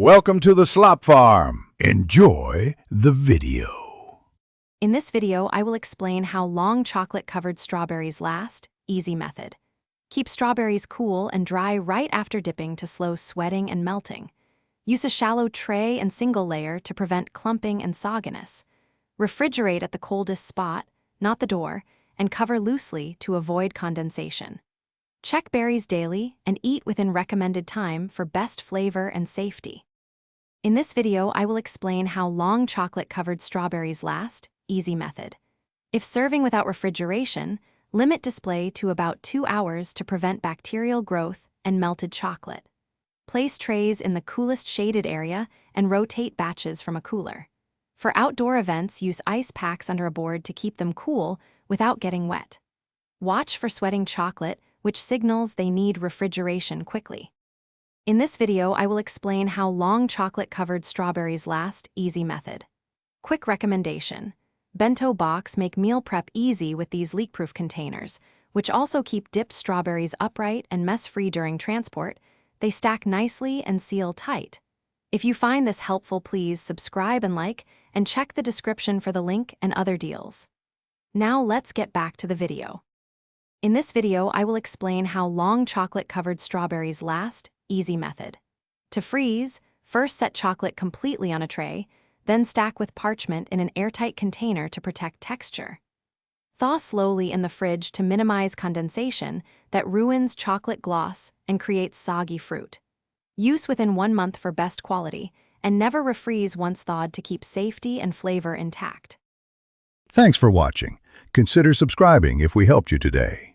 Welcome to the Slop Farm. Enjoy the video. In this video, I will explain how long chocolate-covered strawberries last, easy method. Keep strawberries cool and dry right after dipping to slow sweating and melting. Use a shallow tray and single layer to prevent clumping and sogginess. Refrigerate at the coldest spot, not the door, and cover loosely to avoid condensation. Check berries daily and eat within recommended time for best flavor and safety. In this video, I will explain how long chocolate-covered strawberries last, easy method. If serving without refrigeration, limit display to about 2 hours to prevent bacterial growth and melted chocolate. Place trays in the coolest shaded area and rotate batches from a cooler. For outdoor events, use ice packs under a board to keep them cool without getting wet. Watch for sweating chocolate, which signals they need refrigeration quickly. In this video, I will explain how long chocolate-covered strawberries last, easy method. Quick recommendation. Bento box make meal prep easy with these leak-proof containers, which also keep dipped strawberries upright and mess-free during transport. They stack nicely and seal tight. If you find this helpful, please subscribe and like, and check the description for the link and other deals. Now let's get back to the video. In this video, I will explain how long chocolate-covered strawberries last, easy method. To freeze, first set chocolate completely on a tray, then stack with parchment in an airtight container to protect texture. Thaw slowly in the fridge to minimize condensation that ruins chocolate gloss and creates soggy fruit. Use within 1 month for best quality, and never refreeze once thawed to keep safety and flavor intact. Thanks for watching. Consider subscribing if we helped you today.